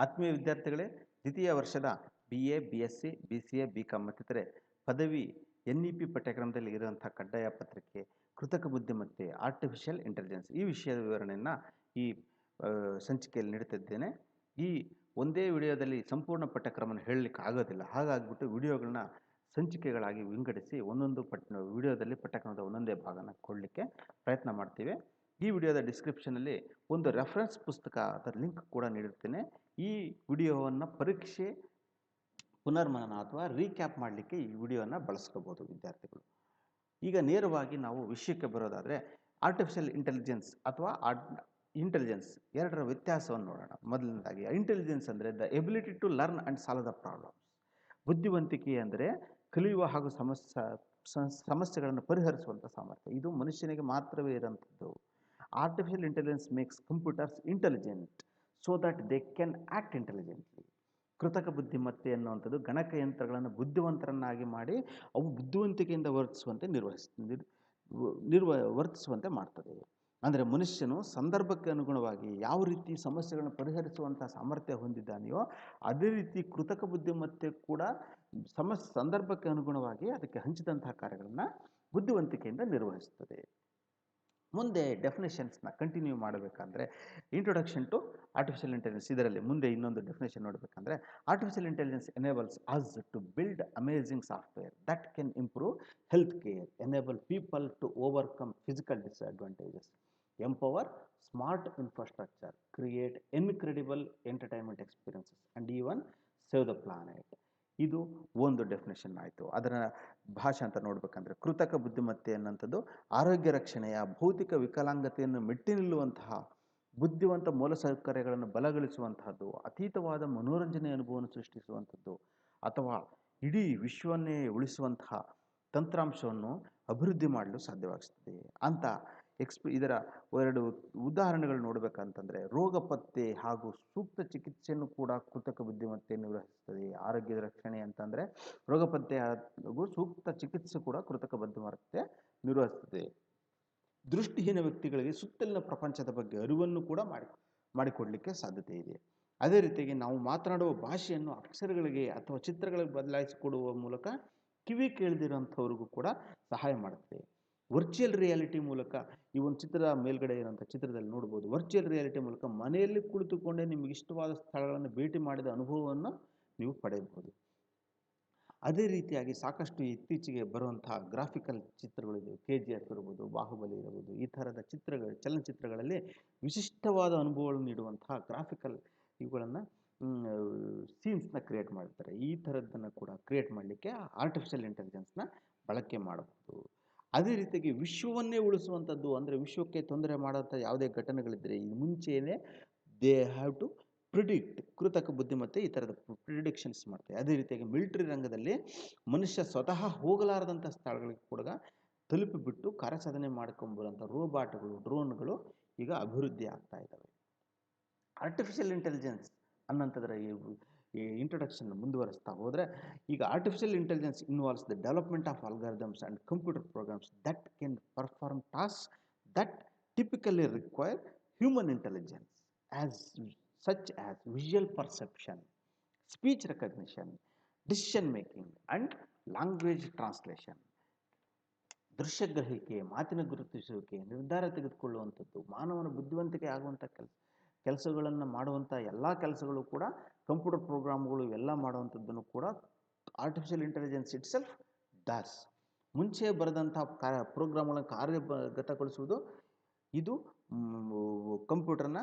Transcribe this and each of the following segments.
ಆತ್ಮೀಯ ವಿದ್ಯಾರ್ಥಿಗಳೇ, ದ್ವಿತೀಯ ವರ್ಷದ BA, BSc, BCA, BCom ಮತ್ತಿತರೆ ಪದವಿ NEP ಪಠ್ಯಕ್ರಮದಲ್ಲಿ ಇರುವಂತಹ ಕಡ್ಡಾಯ ಪತ್ರಿಕೆ ಕೃತಕ ಬುದ್ಧಿಮತ್ತೆ ಆರ್ಟಿಫಿಷಿಯಲ್ ಇಂಟೆಲಿಜೆನ್ಸ್ ಈ ವಿಷಯದ ವಿವರಣೆಯನ್ನು ಈ ಸಂಚಿಕೆಯಲ್ಲಿ ನೀಡುತ್ತಿದ್ದೇನೆ. ಈ ಒಂದೇ ವಿಡಿಯೋದಲ್ಲಿ ಸಂಪೂರ್ಣ ಪಠ್ಯಕ್ರಮವನ್ನು ಹೇಳಲಿಕ್ಕೆ ಆಗೋದಿಲ್ಲ. ಹಾಗಾಗಿಬಿಟ್ಟು ವಿಡಿಯೋಗಳನ್ನ ಸಂಚಿಕೆಗಳಾಗಿ ವಿಂಗಡಿಸಿ ಒಂದೊಂದು ವಿಡಿಯೋದಲ್ಲಿ ಪಠ್ಯಕ್ರಮದ ಒಂದೊಂದೇ ಭಾಗನ ಕೊಡಲಿಕ್ಕೆ ಪ್ರಯತ್ನ ಮಾಡ್ತೀವಿ. ಈ ವಿಡಿಯೋದ ಡಿಸ್ಕ್ರಿಪ್ಷನಲ್ಲಿ ಒಂದು ರೆಫರೆನ್ಸ್ ಪುಸ್ತಕ ಅದರ ಲಿಂಕ್ ಕೂಡ ನೀಡಿರ್ತೇನೆ. ಈ ವಿಡಿಯೋವನ್ನು ಪರೀಕ್ಷೆ ಪುನರ್ಮನನ ಅಥವಾ ರೀಕ್ಯಾಪ್ ಮಾಡಲಿಕ್ಕೆ ಈ ವಿಡಿಯೋನ ಬಳಸ್ಕೋಬೋದು ವಿದ್ಯಾರ್ಥಿಗಳು. ಈಗ ನೇರವಾಗಿ ನಾವು ವಿಷಯಕ್ಕೆ ಬರೋದಾದರೆ ಆರ್ಟಿಫಿಷಿಯಲ್ ಇಂಟೆಲಿಜೆನ್ಸ್ ಅಥವಾ ಇಂಟೆಲಿಜೆನ್ಸ್ ಎರಡರ ವ್ಯತ್ಯಾಸವನ್ನು ನೋಡೋಣ. ಮೊದಲನೇದಾಗಿ ಇಂಟೆಲಿಜೆನ್ಸ್ ಅಂದರೆ the ability to learn and solve the problems. ಬುದ್ಧಿವಂತಿಕೆ ಅಂದರೆ ಕಲಿಯುವ ಹಾಗೂ ಸಮಸ್ಯೆಗಳನ್ನು ಪರಿಹರಿಸುವಂಥ ಸಾಮರ್ಥ್ಯ. ಇದು ಮನುಷ್ಯನಿಗೆ ಮಾತ್ರವೇ ಇರೋಂಥದ್ದು. Artificial intelligence makes computers intelligent so that they can act intelligently. ಕೃತಕ ಬುದ್ಧಿಮತ್ತೆ ಅನ್ನುವಂಥದ್ದು ಗಣಕಯಂತ್ರಗಳನ್ನು ಬುದ್ಧಿವಂತರನ್ನಾಗಿ ಮಾಡಿ ಅವು ಬುದ್ಧಿವಂತಿಕೆಯಿಂದ ವರ್ತಿಸುವಂತೆ ಮಾಡ್ತದೆ. ಅಂದರೆ ಮನುಷ್ಯನು ಸಂದರ್ಭಕ್ಕೆ ಅನುಗುಣವಾಗಿ ಯಾವ ರೀತಿ ಸಮಸ್ಯೆಗಳನ್ನು ಪರಿಹರಿಸುವಂಥ ಸಾಮರ್ಥ್ಯ ಹೊಂದಿದ್ದಾನೆಯೋ ಅದೇ ರೀತಿ ಕೃತಕ ಬುದ್ಧಿಮತ್ತೆ ಕೂಡ ಸಂದರ್ಭಕ್ಕೆ ಅನುಗುಣವಾಗಿ ಅದಕ್ಕೆ ಹಂಚಿದಂತಹ ಕಾರ್ಯಗಳನ್ನು ಬುದ್ಧಿವಂತಿಕೆಯಿಂದ ನಿರ್ವಹಿಸುತ್ತದೆ. ಮುಂದೆ ಡೆಫಿನೇಷನ್ಸ್ನ ಕಂಟಿನ್ಯೂ ಮಾಡಬೇಕಂದ್ರೆ ಇಂಟ್ರೊಡಕ್ಷನ್ ಟು ಆರ್ಟಿಫಿಷಿಯಲ್ ಇಂಟೆಲಿಜೆನ್ಸ್, ಇದರಲ್ಲಿ ಮುಂದೆ ಇನ್ನೊಂದು ಡೆಫಿನೇಷನ್ ನೋಡಬೇಕಂದ್ರೆ artificial intelligence enables us to build amazing software that can improve health care, enable people to overcome physical disadvantages, empower smart infrastructure, create incredible entertainment experiences and even save the planet. ಇದು ಒಂದು definition ಆಯಿತು. ಅದರ ಭಾಷೆ ಅಂತ ನೋಡಬೇಕಂದ್ರೆ ಕೃತಕ ಬುದ್ಧಿಮತ್ತೆ ಅನ್ನೋಂಥದ್ದು ಆರೋಗ್ಯ ರಕ್ಷಣೆಯ ಭೌತಿಕ ವಿಕಲಾಂಗತೆಯನ್ನು ಮೆಟ್ಟಿ ನಿಲ್ಲುವಂತಹ ಬುದ್ಧಿವಂತ ಮೂಲಸೌಕರ್ಯಗಳನ್ನು ಬಲಗೊಳಿಸುವಂತಹದ್ದು, ಅತೀತವಾದ ಮನೋರಂಜನೆ ಅನುಭವವನ್ನು ಸೃಷ್ಟಿಸುವಂಥದ್ದು ಅಥವಾ ಇಡೀ ವಿಶ್ವವನ್ನೇ ಉಳಿಸುವಂತಹ ತಂತ್ರಾಂಶವನ್ನು ಅಭಿವೃದ್ಧಿ ಮಾಡಲು ಸಾಧ್ಯವಾಗಿಸ್ತದೆ ಅಂತ ಇದರ ಎರಡು ಉದಾಹರಣೆಗಳು ನೋಡಬೇಕಂತಂದರೆ ರೋಗ ಪತ್ತೆ ಹಾಗೂ ಸೂಕ್ತ ಚಿಕಿತ್ಸೆಯನ್ನು ಕೂಡ ಕೃತಕ ಬುದ್ಧಿಮತ್ತೆ ನಿರ್ವಹಿಸುತ್ತದೆ. ಆರೋಗ್ಯದ ರಕ್ಷಣೆ ಅಂತಂದರೆ ರೋಗ ಪತ್ತೆ ಹಾಗೂ ಸೂಕ್ತ ಚಿಕಿತ್ಸೆ ಕೂಡ ಕೃತಕ ಬುದ್ಧಿಮತ್ತೆ ನಿರ್ವಹಿಸುತ್ತದೆ. ದೃಷ್ಟಿಹೀನ ವ್ಯಕ್ತಿಗಳಿಗೆ ಸುತ್ತಲಿನ ಪ್ರಪಂಚದ ಬಗ್ಗೆ ಅರಿವನ್ನು ಕೂಡ ಮಾಡಿಕೊಡಲಿಕ್ಕೆ ಸಾಧ್ಯತೆ ಇದೆ. ಅದೇ ರೀತಿಯಾಗಿ ನಾವು ಮಾತನಾಡುವ ಭಾಷೆಯನ್ನು ಅಕ್ಷರಗಳಿಗೆ ಅಥವಾ ಚಿತ್ರಗಳಿಗೆ ಬದಲಾಯಿಸಿಕೊಡುವ ಮೂಲಕ ಕಿವಿ ಕೇಳದಿರೋಂಥವ್ರಿಗೂ ಕೂಡ ಸಹಾಯ ಮಾಡುತ್ತೆ. ವರ್ಚುವಲ್ ರಿಯಾಲಿಟಿ ಮೂಲಕ ಈ ಒಂದು ಚಿತ್ರದ ಮೇಲ್ಗಡೆ ಇರೋಂಥ ಚಿತ್ರದಲ್ಲಿ ನೋಡ್ಬೋದು. ವರ್ಚುವಲ್ ರಿಯಾಲಿಟಿ ಮೂಲಕ ಮನೆಯಲ್ಲಿ ಕುಳಿತುಕೊಂಡೇ ನಿಮಗೆ ಇಷ್ಟವಾದ ಸ್ಥಳಗಳನ್ನು ಭೇಟಿ ಮಾಡಿದ ಅನುಭವವನ್ನು ನೀವು ಪಡೆಯಬಹುದು. ಅದೇ ರೀತಿಯಾಗಿ ಸಾಕಷ್ಟು ಇತ್ತೀಚೆಗೆ ಬರುವಂತಹ ಗ್ರಾಫಿಕಲ್ ಚಿತ್ರಗಳಿವೆ. KGF ಇರ್ಬೋದು, ಬಾಹುಬಲಿ ಇರ್ಬೋದು, ಈ ಥರದ ಚಲನಚಿತ್ರಗಳಲ್ಲಿ ವಿಶಿಷ್ಟವಾದ ಅನುಭವಗಳನ್ನು ನೀಡುವಂತಹ ಗ್ರಾಫಿಕಲ್ ಇವುಗಳನ್ನು ಸೀನ್ಸ್ನ ಕ್ರಿಯೇಟ್ ಮಾಡ್ತಾರೆ. ಈ ಥರದ್ದನ್ನು ಕೂಡ ಕ್ರಿಯೇಟ್ ಮಾಡಲಿಕ್ಕೆ ಆರ್ಟಿಫಿಷಿಯಲ್ ಇಂಟೆಲಿಜೆನ್ಸ್ನ ಬಳಕೆ ಮಾಡಬಹುದು. ಅದೇ ರೀತಿಯಾಗಿ ವಿಶ್ವವನ್ನೇ ಉಳಿಸುವಂಥದ್ದು ಅಂದರೆ ವಿಶ್ವಕ್ಕೆ ತೊಂದರೆ ಮಾಡುವಂಥ ಯಾವುದೇ ಘಟನೆಗಳಿದ್ದರೆ ಈ ಮುಂಚೆಯೇ ದೇ ಹ್ಯಾವ್ ಟು ಪ್ರಿಡಿಕ್ಟ್. ಕೃತಕ ಬುದ್ಧಿಮತ್ತೆ ಈ ಥರದ ಪ್ರಿಡಿಕ್ಷನ್ಸ್ ಮಾಡ್ತಾರೆ. ಅದೇ ರೀತಿಯಾಗಿ ಮಿಲಿಟರಿ ರಂಗದಲ್ಲಿ ಮನುಷ್ಯ ಸ್ವತಃ ಹೋಗಲಾರದಂಥ ಸ್ಥಳಗಳಿಗೆ ಕೂಡ ತಲುಪಿಬಿಟ್ಟು ಕಾರ್ಯಸಾಧನೆ ಮಾಡ್ಕೊಂಬರುವಂಥ ರೋಬಾಟ್ಗಳು, ಡ್ರೋನ್ಗಳು ಈಗ ಅಭಿವೃದ್ಧಿ ಆಗ್ತಾ ಇದ್ದಾವೆ. ಆರ್ಟಿಫಿಷಿಯಲ್ ಇಂಟೆಲಿಜೆನ್ಸ್ ಅನ್ನೋಂಥದ್ರ ಈ ಇಂಟ್ರೊಡಕ್ಷನ್ ಮುಂದುವರಿಸ್ತಾ ಹೋದರೆ ಈಗ artificial intelligence involves the development of algorithms and computer programs that can perform task that typically require human intelligence such as visual perception, speech recognition, decision making and language translation. ದೃಶ್ಯಗ್ರಹಿಕೆ, ಮಾತಿನ ಗುರುತಿಸುವಿಕೆ, ನಿರ್ಧಾರ ತೆಗೆದುಕೊಳ್ಳುವಂಥದ್ದು, ಮಾನವನ ಬುದ್ಧಿವಂತಿಕೆ ಆಗುವಂಥ ಕೆಲಸಗಳನ್ನು ಮಾಡುವಂಥ ಎಲ್ಲ ಕೆಲಸಗಳು ಕೂಡ ಕಂಪ್ಯೂಟರ್ ಪ್ರೋಗ್ರಾಮ್ಗಳು ಎಲ್ಲ ಮಾಡುವಂಥದ್ದನ್ನು ಕೂಡ artificial intelligence it self DOS. ಮುಂಚೆ ಬರೆದಂಥ ಪ್ರೋಗ್ರಾಮ್ಗಳನ್ನು ಕಾರ್ಯಗತಗೊಳಿಸುವುದು ಇದು ಕಂಪ್ಯೂಟರ್ನ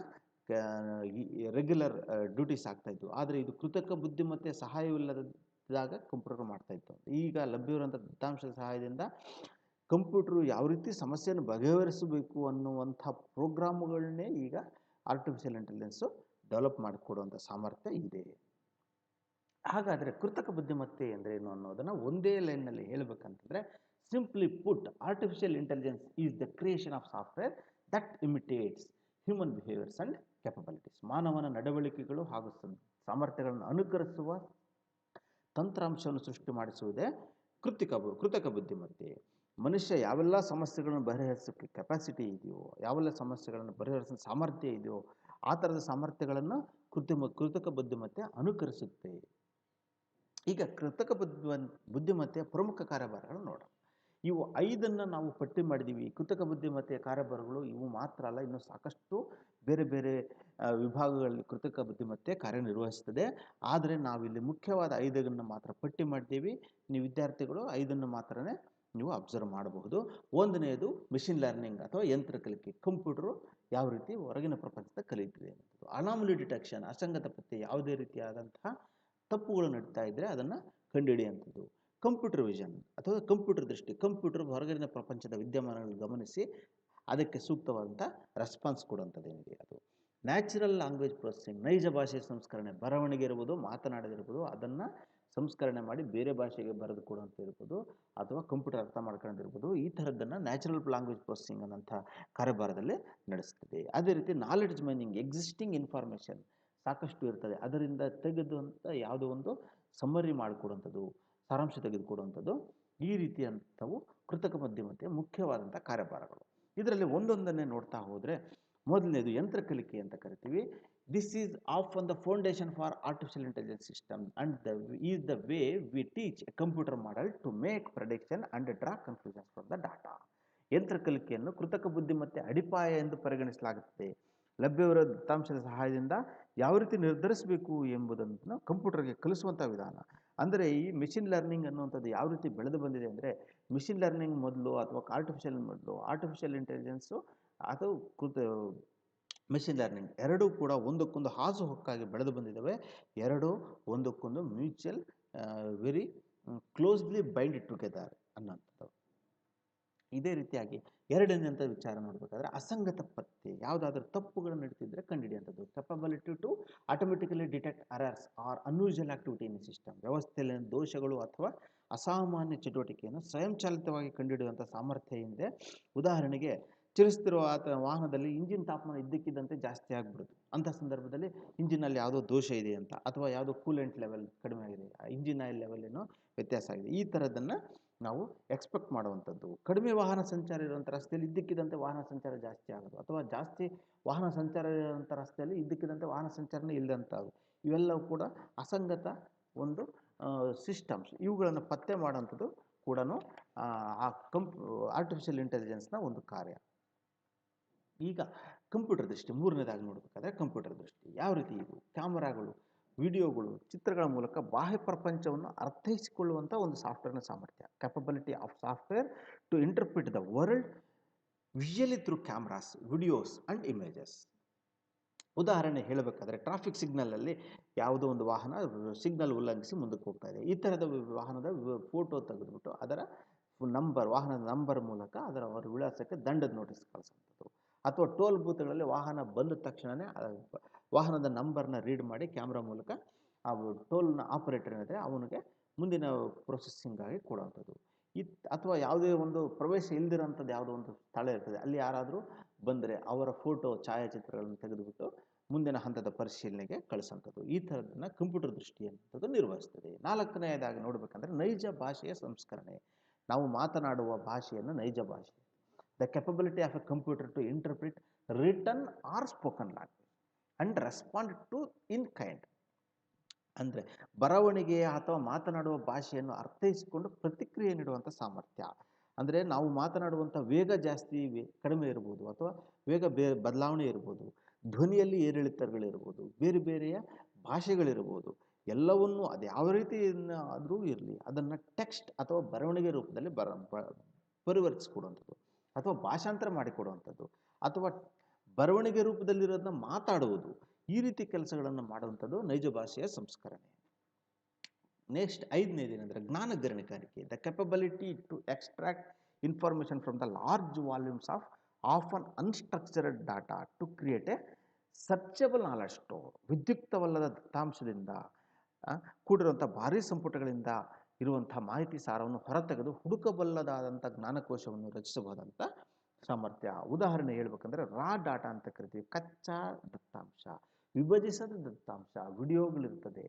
ರೆಗ್ಯುಲರ್ ಡ್ಯೂಟೀಸ್ ಆಗ್ತಾಯಿತ್ತು. ಆದರೆ ಇದು ಕೃತಕ ಬುದ್ಧಿಮತ್ತೆ ಸಹಾಯವಿಲ್ಲದಾಗ ಕಂಪ್ಯೂಟರ್ ಮಾಡ್ತಾಯಿತ್ತು. ಈಗ ಲಭ್ಯವಿರುವಂಥ ದತ್ತಾಂಶದ ಸಹಾಯದಿಂದ ಕಂಪ್ಯೂಟ್ರು ಯಾವ ರೀತಿ ಸಮಸ್ಯೆಯನ್ನು ಬಗೆಹರಿಸಬೇಕು ಅನ್ನುವಂಥ ಪ್ರೋಗ್ರಾಮ್ಗಳನ್ನೇ ಈಗ ಆರ್ಟಿಫಿಷಿಯಲ್ ಇಂಟೆಲಿಜೆನ್ಸು ಡೆವಲಪ್ ಮಾಡಿಕೊಡುವಂಥ ಸಾಮರ್ಥ್ಯ ಇದೆ. ಹಾಗಾದರೆ ಕೃತಕ ಬುದ್ಧಿಮತ್ತೆ ಎಂದರೇನು ಅನ್ನೋದನ್ನು ಒಂದೇ ಲೈನ್ನಲ್ಲಿ ಹೇಳಬೇಕಂತಂದರೆ simply put artificial intelligence is the creation of software that imitates human behaviours and capabilities. ಮಾನವನ ನಡವಳಿಕೆಗಳು ಹಾಗೂ ಸಾಮರ್ಥ್ಯಗಳನ್ನು ಅನುಕರಿಸುವ ತಂತ್ರಾಂಶವನ್ನು ಸೃಷ್ಟಿ ಮಾಡಿಸುವುದೇ ಕೃತಕ ಬುದ್ಧಿಮತ್ತೆ. ಮನುಷ್ಯ ಯಾವೆಲ್ಲ ಸಮಸ್ಯೆಗಳನ್ನು ಬಗೆಹರಿಸೋಕ್ಕೆ ಕೆಪಾಸಿಟಿ ಇದೆಯೋ, ಯಾವೆಲ್ಲ ಸಮಸ್ಯೆಗಳನ್ನು ಬಗೆಹರಿಸೋ ಸಾಮರ್ಥ್ಯ ಇದೆಯೋ ಆ ಥರದ ಸಾಮರ್ಥ್ಯಗಳನ್ನು ಕೃತಕ ಬುದ್ಧಿಮತ್ತೆ ಅನುಕರಿಸುತ್ತೆ. ಈಗ ಕೃತಕ ಬುದ್ಧಿಮತ್ತೆಯ ಪ್ರಮುಖ ಕಾರ್ಯಭಾರಗಳು ನೋಡೋಣ. ಇವು 5 ನಾವು ಪಟ್ಟಿ ಮಾಡಿದ್ದೀವಿ. ಕೃತಕ ಬುದ್ಧಿಮತ್ತೆಯ ಕಾರ್ಯಭಾರಗಳು ಇವು ಮಾತ್ರ ಅಲ್ಲ, ಇನ್ನು ಸಾಕಷ್ಟು ಬೇರೆ ಬೇರೆ ವಿಭಾಗಗಳಲ್ಲಿ ಕೃತಕ ಬುದ್ಧಿಮತ್ತೆ ಕಾರ್ಯನಿರ್ವಹಿಸ್ತದೆ. ಆದರೆ ನಾವಿಲ್ಲಿ ಮುಖ್ಯವಾದ 5 ಮಾತ್ರ ಪಟ್ಟಿ ಮಾಡಿದ್ದೀವಿ. ನೀವು ವಿದ್ಯಾರ್ಥಿಗಳು 5 ಮಾತ್ರನೇ ನೀವು ಅಬ್ಸರ್ವ್ ಮಾಡಬಹುದು. ಒಂದನೆಯದು ಮಿಷಿನ್ ಲರ್ನಿಂಗ್ ಅಥವಾ ಯಂತ್ರ ಕಲಿಕೆ. ಕಂಪ್ಯೂಟರು ಯಾವ ರೀತಿ ಹೊರಗಿನ ಪ್ರಪಂಚದ ಕಲಿಯುತ್ತದೆ ಅನ್ನೋದು. ಅನಾಮಲಿ ಡಿಟೆಕ್ಷನ್, ಅಸಂಗತ ಪತ್ತೆ, ಯಾವುದೇ ರೀತಿಯಾದಂತಹ ತಪ್ಪುಗಳು ನಡೀತಾ ಇದ್ದರೆ ಅದನ್ನು ಕಂಡುಹಿಡಿಯುವಂಥದ್ದು. ಕಂಪ್ಯೂಟರ್ ವಿಷನ್ ಅಥವಾ ಕಂಪ್ಯೂಟರ್ ದೃಷ್ಟಿ, ಕಂಪ್ಯೂಟರ್ ಹೊರಗಿನ ಪ್ರಪಂಚದ ವಿದ್ಯಮಾನಗಳನ್ನು ಗಮನಿಸಿ ಅದಕ್ಕೆ ಸೂಕ್ತವಾದಂಥ ರೆಸ್ಪಾನ್ಸ್ ಕೊಡುವಂಥದ್ದು ಏನಿದೆ ಅದು. ನ್ಯಾಚುರಲ್ ಲ್ಯಾಂಗ್ವೇಜ್ ಪ್ರೊಸೆಸಿಂಗ್, ನೈಜ ಭಾಷೆ ಸಂಸ್ಕರಣೆ, ಬರವಣಿಗೆ ಇರ್ಬೋದು, ಮಾತನಾಡದಿರ್ಬೋದು, ಅದನ್ನು ಸಂಸ್ಕರಣೆ ಮಾಡಿ ಬೇರೆ ಭಾಷೆಗೆ ಬರೆದು ಕೊಡುವಂಥ ಇರ್ಬೋದು, ಅಥವಾ ಕಂಪ್ಯೂಟರ್ ಅರ್ಥ ಮಾಡ್ಕೊಂಡಿರ್ಬೋದು. ಈ ಥರದ್ದನ್ನು ನ್ಯಾಚುರಲ್ ಲ್ಯಾಂಗ್ವೇಜ್ ಪ್ರೊಸೆಸಿಂಗ್ ಅನ್ನೋಂಥ ಕಾರ್ಯಭಾರದಲ್ಲಿ ನಡೆಸ್ತದೆ. ಅದೇ ರೀತಿ ನಾಲೆಡ್ಜ್ ಮೈನಿಂಗ್, ಎಕ್ಸಿಸ್ಟಿಂಗ್ ಇನ್ಫಾರ್ಮೇಷನ್ ಸಾಕಷ್ಟು ಇರ್ತದೆ, ಅದರಿಂದ ತೆಗೆದು ಅಂತ ಯಾವುದೋ ಒಂದು ಸಮ್ಮರಿ ಮಾಡಿಕೊಡುವಂಥದ್ದು, ಸಾರಾಂಶ ತೆಗೆದುಕೊಡುವಂಥದ್ದು. ಈ ರೀತಿಯಂಥವು ಕೃತಕ ಬುದ್ಧಿಮತ್ತೆಯ ಮುಖ್ಯವಾದಂಥ ಕಾರ್ಯಭಾರಗಳು. ಇದರಲ್ಲಿ ಒಂದೊಂದನ್ನೇ ನೋಡ್ತಾ ಹೋದರೆ, ಮೊದಲನೇದು ಯಂತ್ರ ಕಲಿಕೆ ಅಂತ ಕರಿತೀವಿ. This is often the foundation for artificial intelligence system and is the way we teach a computer model to make prediction and draw conclusions from the data. ಯಂತ್ರ ಕಲಿಕೆಯನ್ನು ಕೃತಕ ಬುದ್ಧಿಮತ್ತೆ ಅಡಿಪಾಯ ಎಂದು ಪರಿಗಣಿಸಲಾಗುತ್ತದೆ. ಲಭ್ಯವಿರುವ ದತ್ತಾಂಶದ ಸಹಾಯದಿಂದ ಯಾವ ರೀತಿ ನಿರ್ಧರಿಸಬೇಕು ಎಂಬುದನ್ನು ಕಂಪ್ಯೂಟರ್ಗೆ ಕಲಿಸುವಂಥ ವಿಧಾನ. ಅಂದರೆ ಈ ಮಿಷಿನ್ ಲರ್ನಿಂಗ್ ಅನ್ನುವಂಥದ್ದು ಯಾವ ರೀತಿ ಬೆಳೆದು ಬಂದಿದೆ ಅಂದರೆ, ಮಿಷಿನ್ ಲರ್ನಿಂಗ್ ಮೊದಲು ಅಥವಾ ಆರ್ಟಿಫಿಷಿಯಲ್ ಇಂಟೆಲಿಜೆನ್ಸು ಅಥವಾ ಮಿಷಿನ್ ಲರ್ನಿಂಗ್ ಎರಡೂ ಕೂಡ ಒಂದಕ್ಕೊಂದು ಹಾಸುಹೊಕ್ಕಾಗಿ ಬೆಳೆದು ಬಂದಿದ್ದಾವೆ. ಎರಡೂ ಒಂದಕ್ಕೊಂದು mutual very closely bind together ಅನ್ನೋಂಥದ್ದು. ಇದೇ ರೀತಿಯಾಗಿ ಎರಡನೇಂಥ ವಿಚಾರ ನೋಡಬೇಕಾದ್ರೆ ಅಸಂಗತ ಪತ್ತೆ, ಯಾವುದಾದ್ರೂ ತಪ್ಪುಗಳು ನಡೀತಿದ್ರೆ ಕಂಡುಹಿಡಿಯುವಂಥದ್ದು. Capability to automatically detect errors or unusual activity in system, ವ್ಯವಸ್ಥೆಯಲ್ಲಿ ದೋಷಗಳು ಅಥವಾ ಅಸಾಮಾನ್ಯ ಚಟುವಟಿಕೆಯನ್ನು ಸ್ವಯಂಚಾಲಿತವಾಗಿ ಕಂಡುಹಿಡಿಯುವಂಥ ಸಾಮರ್ಥ್ಯ ಏನಿದೆ. ಉದಾಹರಣೆಗೆ, ಚಲಿಸುತ್ತಿರುವ ವಾಹನದಲ್ಲಿ ಇಂಜಿನ್ ತಾಪಮಾನ ಇದ್ದಕ್ಕಿದ್ದಂತೆ ಜಾಸ್ತಿ ಆಗಿಬಿಡುತ್ತೆ. ಅಂಥ ಸಂದರ್ಭದಲ್ಲಿ ಇಂಜಿನಲ್ಲಿ ಯಾವುದೋ ದೋಷ ಇದೆ ಅಂತ, ಅಥವಾ ಯಾವುದೋ ಕೂಲೆಂಟ್ ಲೆವೆಲ್ ಕಡಿಮೆ ಆಗಿದೆ, ಇಂಜಿನ್ ಆಯಿಲ್ ಲೆವೆಲ್ ಏನೋ ವ್ಯತ್ಯಾಸ ಆಗಿದೆ, ಈ ಥರದ್ದನ್ನು ನಾವು ಎಕ್ಸ್ಪೆಕ್ಟ್ ಮಾಡುವಂಥದ್ದು. ಕಡಿಮೆ ವಾಹನ ಸಂಚಾರ ಇರುವಂಥ ರಸ್ತೆಯಲ್ಲಿ ಇದ್ದಕ್ಕಿದ್ದಂತೆ ವಾಹನ ಸಂಚಾರ ಜಾಸ್ತಿ ಆಗೋದು, ಅಥವಾ ಜಾಸ್ತಿ ವಾಹನ ಸಂಚಾರ ಇರುವಂಥ ರಸ್ತೆಯಲ್ಲಿ ಇದ್ದಕ್ಕಿದ್ದಂತೆ ವಾಹನ ಸಂಚಾರನೇ ಇಲ್ಲದಂಥವು, ಇವೆಲ್ಲವೂ ಕೂಡ ಅಸಂಗತ ಒಂದು ಸಿಸ್ಟಮ್ಸ್. ಇವುಗಳನ್ನು ಪತ್ತೆ ಮಾಡೋಂಥದ್ದು ಕೂಡ ಆರ್ಟಿಫಿಷಿಯಲ್ ಇಂಟೆಲಿಜೆನ್ಸ್ನ ಒಂದು ಕಾರ್ಯ. ಈಗ ಕಂಪ್ಯೂಟರ್ ದೃಷ್ಟಿ ಮೂರನೇದಾಗಿ ನೋಡಬೇಕಾದ್ರೆ, ಕಂಪ್ಯೂಟರ್ ದೃಷ್ಟಿ ಯಾವ ರೀತಿ ಇದು ಕ್ಯಾಮರಾಗಳು, ವಿಡಿಯೋಗಳು, ಚಿತ್ರಗಳ ಮೂಲಕ ಬಾಹ್ಯ ಪ್ರಪಂಚವನ್ನು ಅರ್ಥೈಸಿಕೊಳ್ಳುವಂಥ ಒಂದು ಸಾಫ್ಟ್ವೇರ್ನ ಸಾಮರ್ಥ್ಯ. Capability of software to interpret the world visually through cameras, videos and images. ಉದಾಹರಣೆ ಹೇಳಬೇಕಾದ್ರೆ, ಟ್ರಾಫಿಕ್ ಸಿಗ್ನಲಲ್ಲಿ ಯಾವುದೋ ಒಂದು ವಾಹನ ಸಿಗ್ನಲ್ ಉಲ್ಲಂಘಿಸಿ ಮುಂದಕ್ಕೆ ಹೋಗ್ತಾ ಇದೆ. ಈ ಥರದ ವಾಹನದ ಫೋಟೋ ತೆಗೆದುಬಿಟ್ಟು ಅದರ ವಾಹನದ ನಂಬರ್ ಮೂಲಕ ಅದರ ವಿಳಾಸಕ್ಕೆ ದಂಡದ ನೋಟಿಸ್ ಕಳಿಸುವಂಥದ್ದು. ಅಥವಾ ಟೋಲ್ ಬೂತ್ಗಳಲ್ಲಿ ವಾಹನ ಬಂದ ತಕ್ಷಣವೇ ವಾಹನದ ನಂಬರ್ನ ರೀಡ್ ಮಾಡಿ ಕ್ಯಾಮ್ರಾ ಮೂಲಕ ಆ ಟೋಲ್ನ ಆಪರೇಟರ್ ಏನಿದ್ರೆ ಅವನಿಗೆ ಮುಂದಿನ ಪ್ರೊಸೆಸಿಂಗಾಗಿ ಕೊಡುವಂಥದ್ದು. ಅಥವಾ ಯಾವುದೇ ಒಂದು ಪ್ರವೇಶ ಇಲ್ದಿರೋಂಥದ್ದು ಯಾವುದೋ ಒಂದು ಸ್ಥಳ ಇರ್ತದೆ, ಅಲ್ಲಿ ಯಾರಾದರೂ ಬಂದರೆ ಅವರ ಫೋಟೋ ಛಾಯಾಚಿತ್ರಗಳನ್ನು ತೆಗೆದುಬಿಟ್ಟು ಮುಂದಿನ ಹಂತದ ಪರಿಶೀಲನೆಗೆ ಕಳಿಸುವಂಥದ್ದು. ಈ ಥರದನ್ನು ಕಂಪ್ಯೂಟರ್ ದೃಷ್ಟಿ ಅನ್ನುವಂಥದ್ದು ನಿರ್ವಹಿಸ್ತದೆ. ನಾಲ್ಕನೆಯದಾಗಿ ನೋಡಬೇಕಂದ್ರೆ ನೈಜ ಭಾಷೆಯ ಸಂಸ್ಕರಣೆ. ನಾವು ಮಾತನಾಡುವ ಭಾಷೆಯನ್ನು ನೈಜ ಭಾಷೆ, the capability of a computer to interpret written or spoken language and respond to in kind. ಅಂದರೆ ಬರವಣಿಗೆ ಅಥವಾ ಮಾತನಾಡುವ ಭಾಷೆಯನ್ನು ಅರ್ಥೈಸಿಕೊಂಡು ಪ್ರತಿಕ್ರಿಯೆ ನೀಡುವಂಥ ಸಾಮರ್ಥ್ಯ. ಅಂದರೆ ನಾವು ಮಾತನಾಡುವಂಥ ವೇಗ ಜಾಸ್ತಿ ಕಡಿಮೆ ಇರ್ಬೋದು, ಅಥವಾ ವೇಗ ಬದಲಾವಣೆ ಇರ್ಬೋದು, ಧ್ವನಿಯಲ್ಲಿ ಏರಿಳಿತಗಳಿರ್ಬೋದು, ಬೇರೆ ಬೇರೆಯ ಭಾಷೆಗಳಿರ್ಬೋದು, ಎಲ್ಲವನ್ನೂ ಅದು ಯಾವ ರೀತಿ ಆದರೂ ಇರಲಿ ಅದನ್ನು ಟೆಕ್ಸ್ಟ್ ಅಥವಾ ಬರವಣಿಗೆ ರೂಪದಲ್ಲಿ ಪರಿವರ್ತಿಸಿಕೊಡುವಂಥದ್ದು, ಅಥವಾ ಭಾಷಾಂತರ ಮಾಡಿಕೊಡುವಂಥದ್ದು, ಅಥವಾ ಬರವಣಿಗೆ ರೂಪದಲ್ಲಿರೋದನ್ನ ಮಾತಾಡುವುದು, ಈ ರೀತಿ ಕೆಲಸಗಳನ್ನು ಮಾಡುವಂಥದ್ದು ನೈಜ ಭಾಷೆಯ ಸಂಸ್ಕರಣೆ. ನೆಕ್ಸ್ಟ್ ಐದನೇದೇನೆಂದರೆ ಜ್ಞಾನ ಗಣನೆಗಾರಿಕೆ, the capability to extract information from the large volumes of often unstructured data to create a searchable knowledge store. ವಿದ್ಯುಕ್ತವಲ್ಲದ ದತ್ತಾಂಶದಿಂದ ಕೂಡಿರುವಂಥ ಭಾರೀ ಸಂಪುಟಗಳಿಂದ ಇರುವಂಥ ಮಾಹಿತಿ ಸಾರವನ್ನು ಹೊರತೆಗೆದು ಹುಡುಕಬಲ್ಲದಾದಂಥ ಜ್ಞಾನಕೋಶವನ್ನು ರಚಿಸಬಹುದಂಥ ಸಾಮರ್ಥ್ಯ. ಉದಾಹರಣೆ ಹೇಳ್ಬೇಕಂದ್ರೆ ರಾ ಡಾಟಾ ಅಂತ ಕರಿತೀವಿ, ಕಚ್ಚಾ ದತ್ತಾಂಶ, ವಿಭಜಿಸದ ದತ್ತಾಂಶ, ವಿಡಿಯೋಗಳಿರ್ತದೆ,